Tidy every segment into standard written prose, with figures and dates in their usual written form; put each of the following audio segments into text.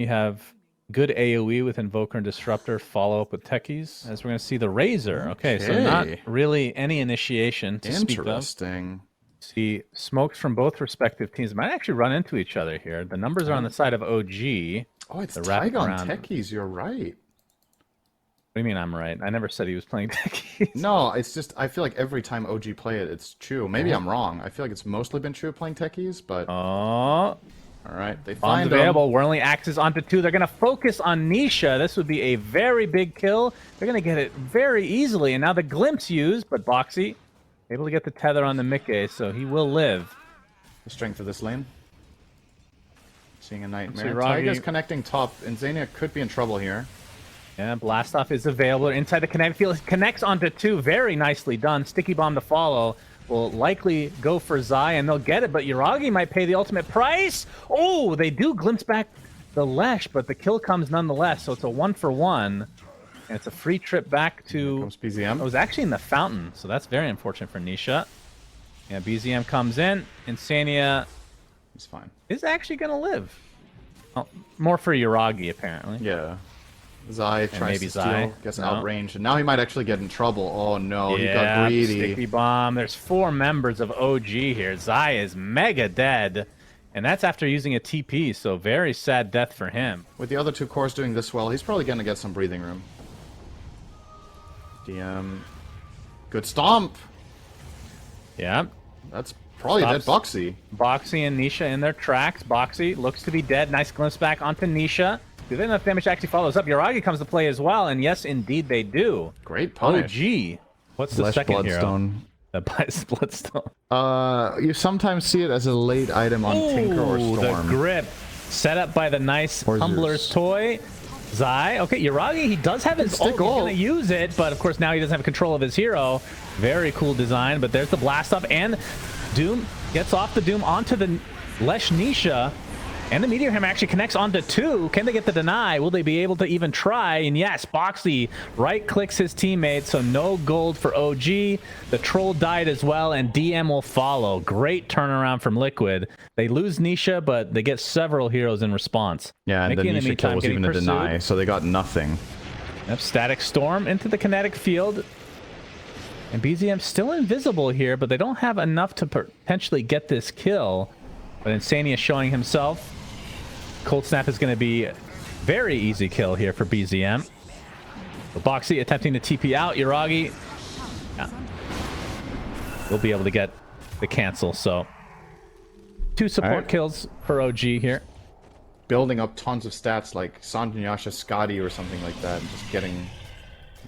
You have good AoE with Invoker and Disruptor, follow up with Techies, as we're going to see the Razor. Okay, so not really any initiation to speak of. Interesting. See smokes from both respective teams might actually run into each other here. The numbers are on the side of OG. Oh, it's Tygon Techies, you're right. What do you mean I'm right? I never said he was playing Techies. No, it's just, I feel like every time OG play it, it's true. Maybe I'm wrong. I feel like it's mostly been true playing Techies, but... Oh. Alright, they find available. Whirling axes onto 2. They're going to focus on Nisha. This would be a very big kill. They're going to get it very easily. And now the glimpse used, but Boxy able to get the tether on the Mickey, so he will live. The strength of this lane. Seeing a nightmare. Taiga's connecting top, and Zania could be in trouble here. Yeah, Blastoff is available inside the kinetic field. Connects onto 2. Very nicely done. Sticky Bomb to follow. Will likely go for Zai, and they'll get it, but Yuragi might pay the ultimate price. Oh, they do glimpse back the Lesh, but the kill comes nonetheless, so it's a 1-for-1. And it's a free trip back to... Here comes BZM. It was actually in the fountain, so that's very unfortunate for Nisha. Yeah, BZM comes in. Insania... He's fine. Is actually going to live. Oh, more for Yuragi, apparently. Yeah. Zai tries to steal, gets outranged, and now he might actually get in trouble. Oh no, he got greedy. Sticky Bomb. There's 4 members of OG here. Zai is mega dead, and that's after using a TP, so very sad death for him. With the other 2 cores doing this well, he's probably going to get some breathing room. DM. Good stomp! Yeah. That's probably dead Boxy. Boxy and Nisha in their tracks. Boxy looks to be dead. Nice glimpse back onto Nisha. Do they enough damage actually follows up? Yuragi comes to play as well, and yes, indeed they do. Great punish. OG. What's the second Bloodstone. hero? The Bloodstone. You sometimes see it as a late item on Tinker or Storm. The grip. Set up by the nice Humbler's Toy. Zai. Okay, Yuragi, he does have his ult. He's going to use it, but of course now he doesn't have control of his hero. Very cool design, but there's the blast off, and Doom gets off the Doom onto the Lesh Nisha. And the Meteor Hammer actually connects onto 2. Can they get the deny? Will they be able to even try? And yes, Boxy right-clicks his teammate, so no gold for OG. The Troll died as well, and DM will follow. Great turnaround from Liquid. They lose Nisha, but they get several heroes in response. Yeah, and the Nisha kill was even a deny, so they got nothing. Yep, Static Storm into the kinetic field. And BZM still invisible here, but they don't have enough to potentially get this kill. But Insania showing himself. Cold Snap is going to be a very easy kill here for BZM. So Boxy attempting to TP out. Yuragi will be able to get the cancel. So 2 support kills for OG here. Building up tons of stats like Sanjanyasha, Scotty or something like that. And just getting...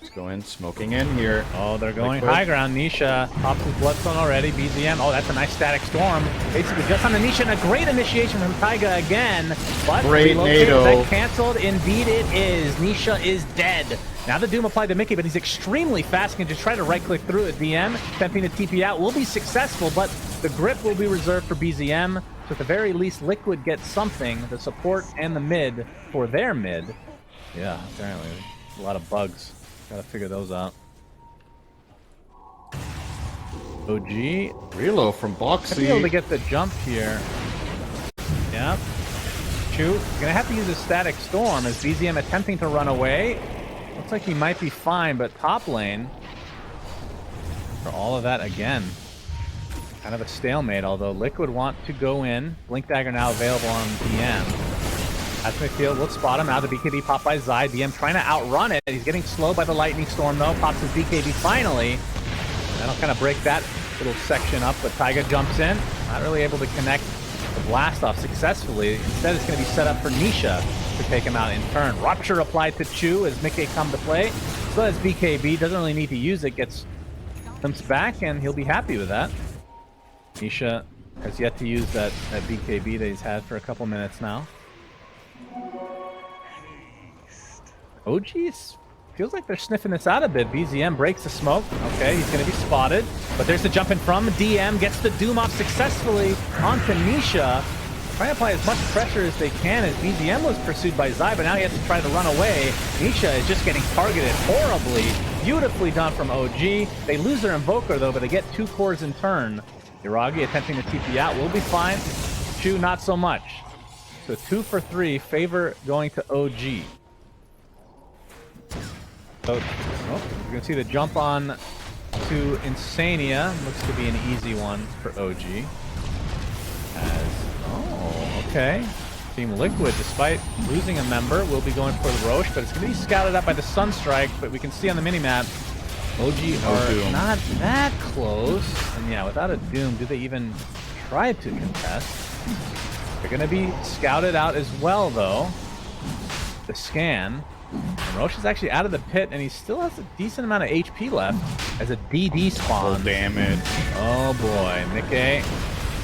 Let's go in, smoking in here. Oh, they're going high ground. Nisha pops his Bloodstone already. BZM. Oh, that's a nice Static Storm. Basically just on the Nisha, and a great initiation from Taiga again. But great NATO. That canceled. Indeed it is. Nisha is dead. Now the Doom applied to Mickey, but he's extremely fast. He can just try to right-click through it. DM attempting to TP out will be successful, but the grip will be reserved for BZM. So at the very least, Liquid gets something, the support and the mid for their mid. Yeah, apparently. A lot of bugs. Gotta figure those out. OG. Reload from Boxy. Be able to get the jump here. Yeah. Shoot. Gonna have to use a Static Storm as BZM attempting to run away. Looks like he might be fine, but top lane. For all of that again. Kind of a stalemate, although Liquid want to go in. Blink Dagger now available on DM. Field will spot him. Now the BKB popped by Zai. DM trying to outrun it. He's getting slowed by the Lightning Storm, though. Pops his BKB finally. That'll kind of break that little section up, but Taiga jumps in. Not really able to connect the blast off successfully. Instead, it's going to be set up for Nisha to take him out in turn. Rupture applied to Chu as Mickey come to play. So as BKB. Doesn't really need to use it. Gets glimpsed back, and he'll be happy with that. Nisha has yet to use that BKB that he's had for a couple minutes now. OG's feels like they're sniffing this out a bit. BZM breaks the smoke. Okay, he's going to be spotted. But there's the jump in from DM. Gets the Doom off successfully onto Nisha. Trying to apply as much pressure as they can as BZM was pursued by Zai, but now he has to try to run away. Nisha is just getting targeted horribly. Beautifully done from OG. They lose their Invoker, though, but they get 2 cores in turn. Yuragi attempting to TP out will be fine. Chu, not so much. So 2 for 3, favor going to OG. So, you can see the jump on to Insania. Looks to be an easy one for OG. Okay. Team Liquid, despite losing a member, will be going for the Roche, but it's going to be scouted out by the Sunstrike. But we can see on the minimap, OG are not that close. And yeah, without a Doom, do they even try to contest? They're going to be scouted out as well, though. The scan. And Roche is actually out of the pit, and he still has a decent amount of HP left as a DD spawn. Oh, damn it. Oh boy, Mickey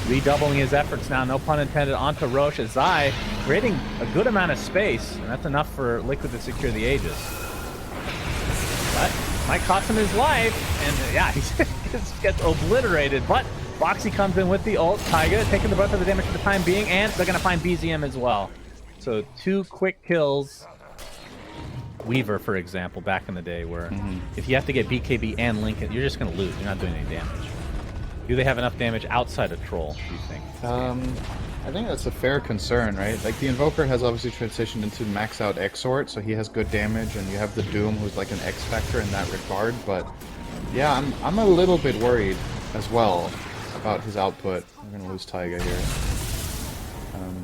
redoubling his efforts now, no pun intended, onto Roche as Zai, creating a good amount of space, and that's enough for Liquid to secure the Aegis. But might cost him his life, and yeah, he just gets obliterated, but Boxy comes in with the ult, Taiga taking the brunt of the damage for the time being, and they're going to find BZM as well. So 2 quick kills. Weaver, for example, back in the day, where if you have to get BKB and Lincoln, you're just going to lose. You're not doing any damage. Do they have enough damage outside of Troll, do you think? I think that's a fair concern, right? Like, the Invoker has obviously transitioned into max out Exort, so he has good damage, and you have the Doom, who's like an X Factor in that regard, but yeah, I'm a little bit worried as well about his output. We're going to lose Taiga here.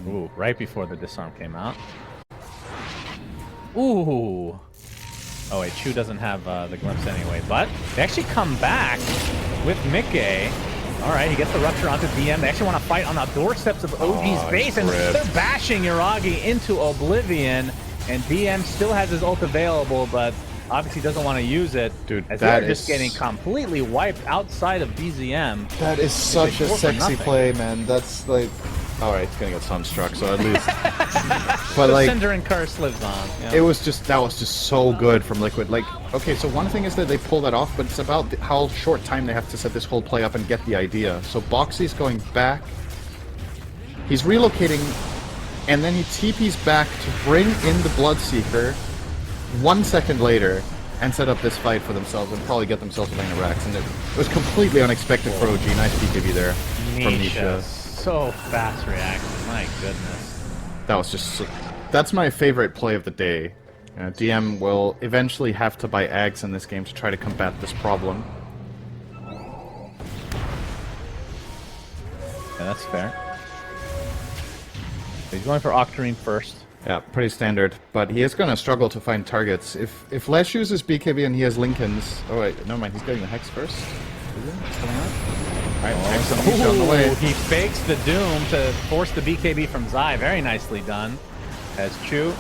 Ooh, right before the disarm came out. Ooh. Oh wait, Chu doesn't have the glimpse anyway, but they actually come back with Mickey. All right, he gets the rupture onto DM. They actually want to fight on the doorsteps of OG's base, and they're bashing Yuragi into oblivion, and DM still has his ult available, but obviously doesn't want to use it. Dude, as they're just getting completely wiped outside of BZM. That is such a sexy play, man. That's like... Alright, it's gonna get Sunstruck, so at least... But like... SyndereN curse lives on. Yeah. It was just... That was just so good from Liquid. Like, okay, so one thing is that they pull that off, but it's about how short time they have to set this whole play up and get the idea. So Boxy's going back. He's relocating, and then he TP's back to bring in the Bloodseeker 1 second later and set up this fight for themselves and probably get themselves a lane of Rex. And it was completely unexpected for OG. Nice BKB there from Nisha. So fast reaction, my goodness. That was just... That's my favorite play of the day. DM will eventually have to buy Ags in this game to try to combat this problem. Yeah, that's fair. He's going for Octarine first. Yeah, pretty standard. But he is going to struggle to find targets. If Lesh uses BKB and he has Lincolns... Oh wait, never mind, he's getting the Hex first. Is he? It's coming out? Alright, Hex on Nisha on the way. He fakes the Doom to force the BKB from Zai. Very nicely done. As Chu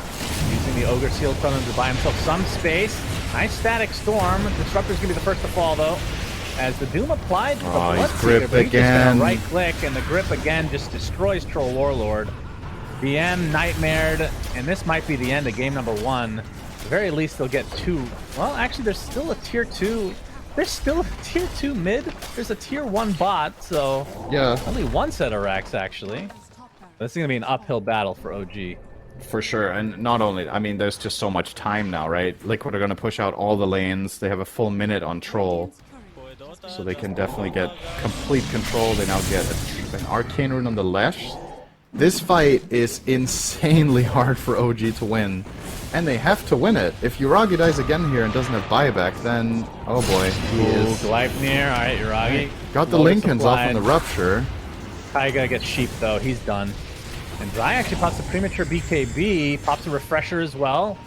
using the Ogre Seal Totem to buy himself some space. Nice static storm. Disruptor's going to be the first to fall, though. As the Doom applied to the Bloodseeker, but he's just going to right-click, and the grip again just destroys Troll Warlord. BM nightmared, and this might be the end of game number 1. At the very least, they'll get 2. Well, actually, there's still a tier 2. There's still a tier 2 mid. There's a tier 1 bot, so yeah, only 1 set of racks, actually. This is going to be an uphill battle for OG. For sure, and not only, I mean, there's just so much time now, right? Liquid are going to push out all the lanes. They have a full minute on Troll, so they can definitely get complete control. They now get an Arcane Rune on the Lesh. This fight is insanely hard for OG to win, and they have to win it. If Yuragi dies again here and doesn't have buyback, then, oh boy, he is... Gleipnir, alright, Yuragi. Got the Lincolns off on the Rupture. Taiga gets sheep, though. He's done. And Zai actually pops a premature BKB, pops a refresher as well.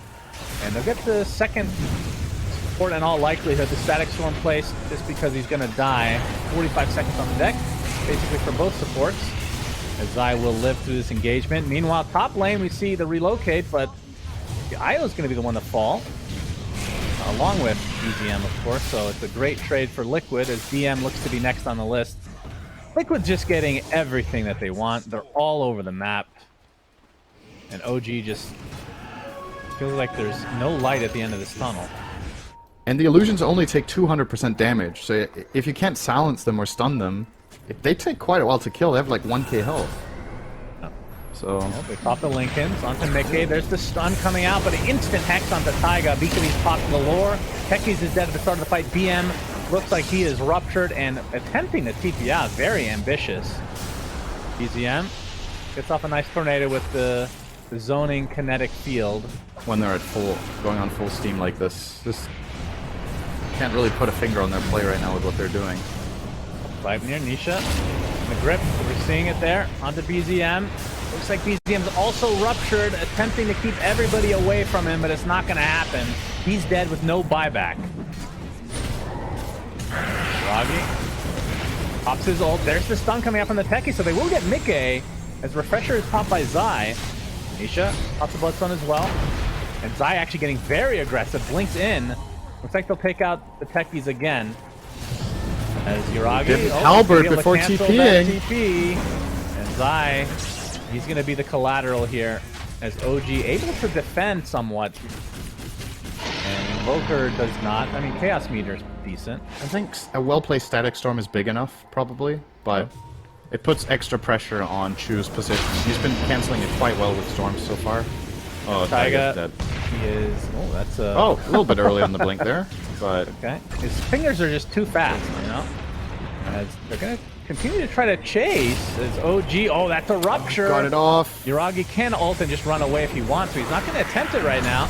And they'll get the second support in all likelihood, the Static Storm place, just because he's going to die. 45 seconds on the deck, basically for both supports, as Zai will live through this engagement. Meanwhile, top lane, we see the relocate, but Io is going to be the one to fall, along with BZM, of course, so it's a great trade for Liquid, as DM looks to be next on the list. Liquid just getting everything that they want. They're all over the map. And OG just feels like there's no light at the end of this tunnel. And the illusions only take 200% damage, so if you can't silence them or stun them, they take quite a while to kill. They have like 1k health. So well, they pop the Lincolns onto Mickey. There's the stun coming out, but an instant hex onto Taiga. BKB's popped the lore. Tekis is dead at the start of the fight. BM looks like he is ruptured and attempting to TP out. Very ambitious. BZM Gets off a nice tornado with the zoning kinetic field. When they're at going on full steam like this, can't really put a finger on their play right now with what they're doing. Right near Nisha. The grip, we're seeing it there. Onto BZM. Looks like BZM's also ruptured, attempting to keep everybody away from him, but it's not going to happen. He's dead with no buyback. Ragi pops his ult. There's the stun coming up from the techie, so they will get Mickey as Refresher is popped by Zai. Nisha pops the Bloodstone as well. And Zai actually getting very aggressive. Blinks in. Looks like they'll take out the techies again. As Yuragi Halberd before TPing. TP. And Zai, he's going to be the collateral here. As OG able to defend somewhat. And Invoker does not. I mean, Chaos Meter's decent. I think a well-placed Static Storm is big enough, probably, but it puts extra pressure on Chu's position. He's been canceling it quite well with Storms so far. Oh, Taiga's dead. He is. Oh, that's a. Oh, a little bit early on the blink there, but okay. His fingers are just too fast, you know. As they're gonna continue to try to chase. As OG. Oh, that's a rupture. Got it off. Yuragi can ult and just run away if he wants, so he's not gonna attempt it right now.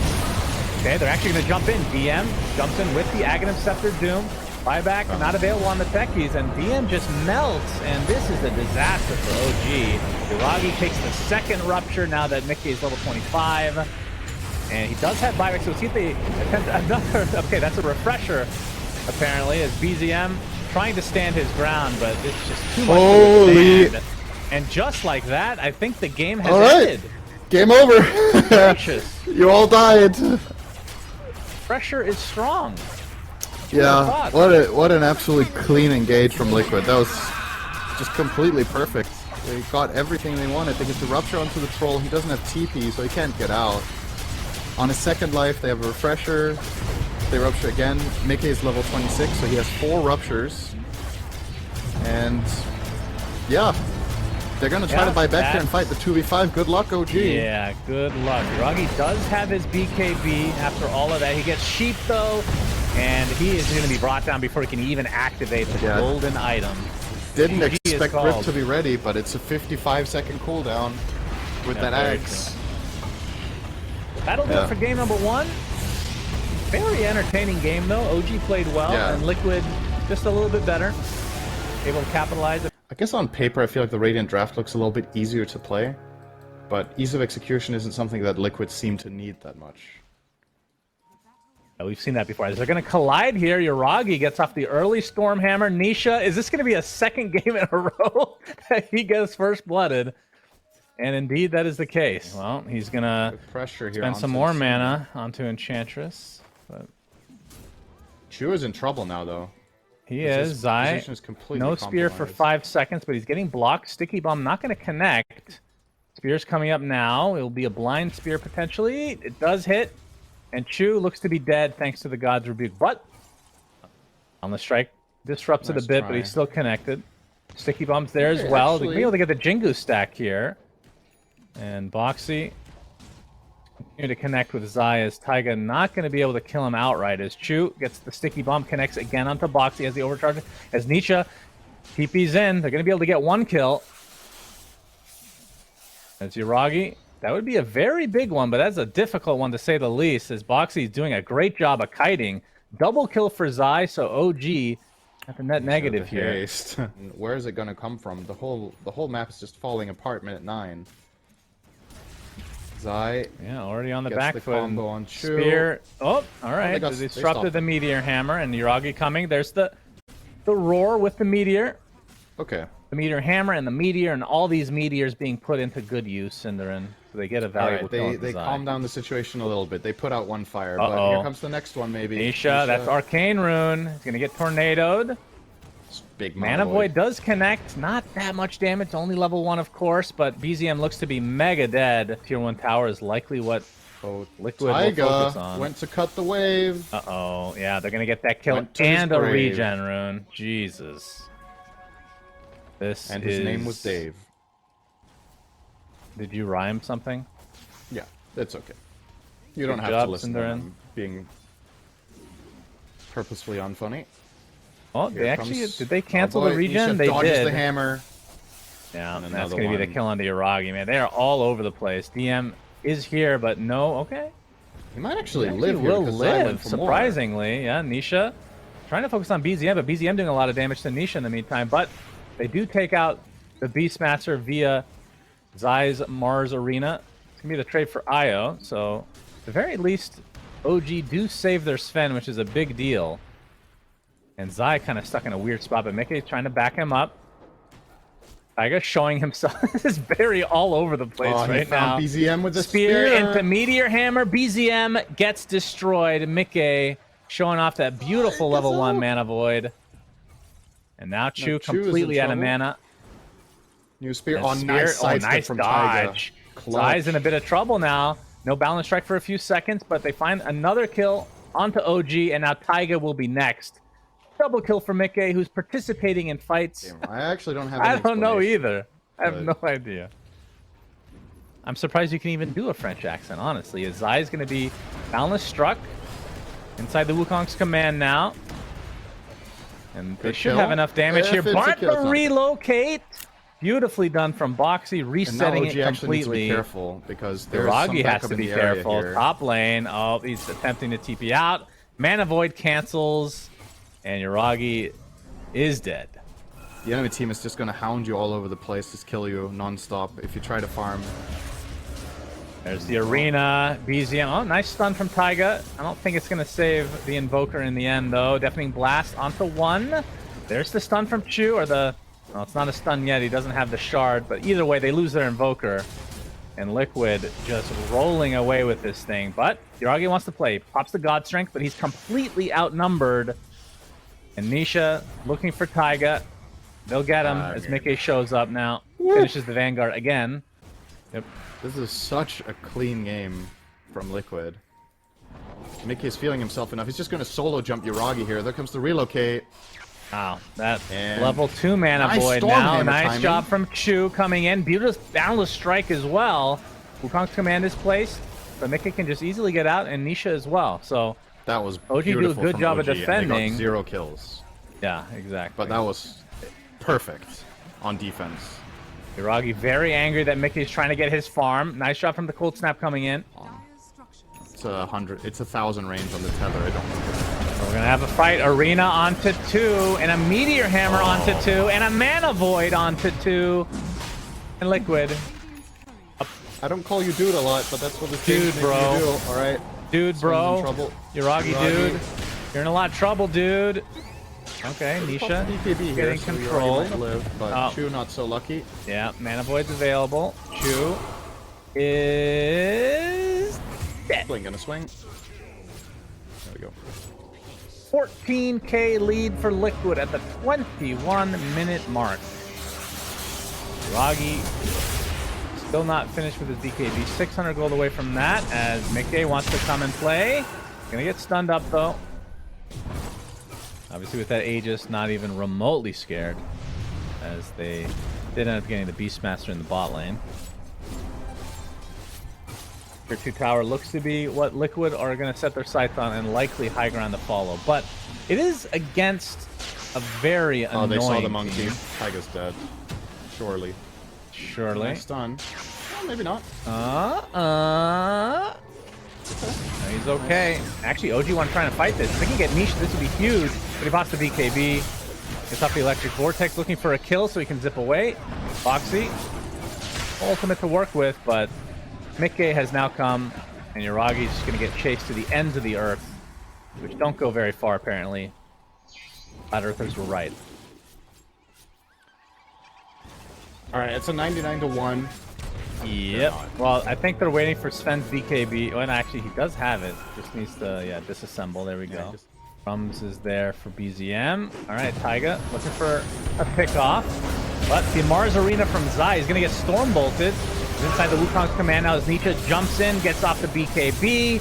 Okay, they're actually gonna jump in. DM jumps in with the Aghanim Scepter Doom. Buyback not available on the techies, and DM just melts, and this is a disaster for OG. Yuragi takes the second rupture now that Mickey is level 25, and he does have buyback, so let's see if they attempt another. Okay, that's a refresher, apparently, as BZM trying to stand his ground, but it's just too much to withstand. And just like that, I think the game has ended. Game over. Gracious. You all died. Pressure is strong. Yeah, what an absolute clean engage from Liquid. That was just completely perfect. They got everything they wanted. They get the rupture onto the troll. He doesn't have TP, so he can't get out. On his second life, they have a refresher. They rupture again. Mickey is level 26, so he has 4 ruptures. And yeah, they're gonna try to buy back here and fight the 2v5. Good luck, OG. Yeah, good luck. Ragi does have his BKB after all of that. He gets sheep though. And he is going to be brought down before he can even activate the golden item. Didn't expect Rip to be ready, but it's a 55-second cooldown with that axe. That'll do it for game number 1. Very entertaining game, though. OG played well, and Liquid just a little bit better. Able to capitalize. I guess on paper, I feel like the Radiant draft looks a little bit easier to play, but ease of execution isn't something that Liquid seem to need that much. We've seen that before. As they're going to collide here, Yuragi gets off the early Stormhammer. Nisha, is this going to be a second game in a row that he gets first blooded? And indeed, that is the case. Well, he's going to spend some more mana onto Enchantress. But Chu is in trouble now, though. He is. Zai, no spear for 5 seconds, but he's getting blocked. Sticky Bomb not going to connect. Spear's coming up now. It will be a blind spear potentially. It does hit. And Chu looks to be dead thanks to the God's Rebuke. But on the strike, disrupts it a bit, but he's still connected. Sticky Bomb's there as well. They'll be able to get the Jingu stack here. And Boxy continue to connect with Zai as Taiga not going to be able to kill him outright. As Chu gets the Sticky Bomb, connects again onto Boxy as the overcharge. As Nisha TP's in, they're going to be able to get 1 kill. As Yuragi. That would be a very big one, but that's a difficult one to say the least, as Boxy's doing a great job of kiting. Double kill for Zai, so OG at the net negative here. Where is it going to come from? The whole map is just falling apart minute 9. Zai. Yeah, already on the back foot. Combo on Chu. Spear. Oh, all right. They disrupted the Meteor Hammer, and Yuragi coming. There's the roar with the Meteor. Okay. The Meteor Hammer and the Meteor, and all these Meteors being put into good use, SyndereN. So they get a valuable kill. They calm down the situation a little bit. They put out 1 fire, but here comes the next one, maybe. Nisha, that's Arcane Rune. He's going to get tornadoed. Big Mana Void does connect. Not that much damage. Only level 1, of course, but BZM looks to be mega dead. Tier 1 tower is likely what Liquid will focus on. Went to cut the wave. Uh-oh. Yeah, they're going to get that kill and a regen rune. Jesus. His name was Dave. Did you rhyme something? Yeah, that's okay. You don't have to listen to him being purposefully unfunny. Oh, did they cancel the regen? They dodges did. The hammer. Yeah, And that's another going to be the one. kill onto Yuragi, man. They are all over the place. DM is here, but no. Okay. He might actually He live here will because Zai went live, for more. surprisingly. Yeah, Nisha trying to focus on BZM, but BZM doing a lot of damage to Nisha in the meantime. But they do take out the Beastmaster via Zai's Mars Arena. It's going to be the trade for Io. So, at the very least, OG do save their Sven, which is a big deal. And Zai kind of stuck in a weird spot, but Mickey's trying to back him up. Taiga showing himself is very all over the place right now. BZM with the spear spear into Meteor Hammer. BZM gets destroyed. Mickey showing off that beautiful level 1 mana void. And now Chu completely out of mana. New spear And on spear, nice side nice from dodge. Taiga. Zai's in a bit of trouble now. No balance strike for a few seconds, but they find another kill onto OG, and now Taiga will be next. Double kill for Mickey, who's participating in fights. Damn, I actually don't have. I don't know either. I have no idea. I'm surprised you can even do a French accent, honestly. As Zai's going to be boundless struck inside the Wukong's command now. And they should have enough damage here. But the relocate. Beautifully done from Boxy, resetting it completely. Needs to be careful because Yuragi has to be careful. Top lane. Oh, he's attempting to TP out. Mana Void cancels. And Yuragi is dead. The enemy team is just going to hound you all over the place, just kill you non-stop if you try to farm. There's the arena. BZM. Oh, nice stun from Taiga. I don't think it's going to save the Invoker in the end, though. Deafening Blast onto 1. There's the stun from Chu, or the... Well, it's not a stun yet. He doesn't have the shard. But either way, they lose their Invoker. And Liquid just rolling away with this thing. But Yuragi wants to play. Pops the God Strength, but he's completely outnumbered. And Nisha looking for Taiga. They'll get him as Mickey shows up now. Finishes the Vanguard again. Yep. This is such a clean game from Liquid. Mickey is feeling himself enough. He's just going to solo jump Yuragi here. There comes the relocate. Wow, that level 2 mana nice void now. Nice job from Chu coming in. Beautiful boundless strike as well. Wukong's command is placed, but Mickey can just easily get out, and Nisha as well. So that was OG do a good job of defending. They got 0 kills. Yeah, exactly. But that was perfect on defense. Yuragi very angry that Mickey's trying to get his farm. Nice shot from the cold snap coming in. It's 100. It's 1,000 range on the tether. I don't know. So we're gonna have a fight. Arena onto 2, and a Meteor Hammer onto 2, and a Mana Void onto 2, and Liquid. I don't call you dude a lot, but that's what this game Dude, bro. All right. Dude, bro. Yuragi, dude. You're in a lot of trouble, dude. Okay, Nisha BKB getting so control. Live, but Chu not so lucky. Yeah, Mana Void's available. Chu is dead. Swing, gonna swing. There we go. 14k lead for Liquid at the 21-minute mark. Yuragi still not finished with his BKB. 600 gold away from that as Mickey wants to come and play. Gonna get stunned up though. Obviously with that Aegis, not even remotely scared, as they did end up getting the Beastmaster in the bot lane. Tier 2 tower looks to be what Liquid are going to set their sights on, and likely high ground to follow. But it is against a very annoying they saw the monkey. team. Taiga's dead. Surely. Surely. Stun. Well, maybe not. No, he's okay. Actually, OG one trying to fight this. If they can get Niche, this would be huge. But he pops the BKB. Gets off the Electric Vortex, looking for a kill so he can zip away. Foxy, ultimate to work with, but Mickey has now come, and Yuragi's just going to get chased to the ends of the earth, which don't go very far, apparently. Flat Earthers were right. Alright, it's a 99-1. Yep. Well, I think they're waiting for Sven's BKB. Oh, and actually, he does have it. Just needs to, disassemble. There we go. Crumbs is there for BZM. All right, Taiga looking for a pick-off. But the Mars Arena from Zai is going to get storm bolted. He's inside the Wukong's command now as Nietzsche jumps in, gets off the BKB.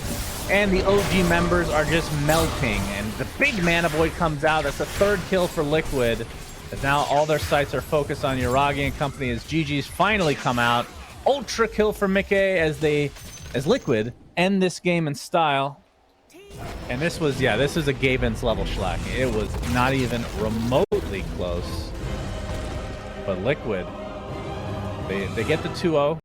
And the OG members are just melting. And the big Mana Void comes out. That's the 3rd kill for Liquid. As now all their sights are focused on Yuragi and company as GG's finally come out. Ultra kill for Mickey as Liquid end this game in style. And this was, this is a Gavins level Schlack. It was not even remotely close. But Liquid They get the 2-0.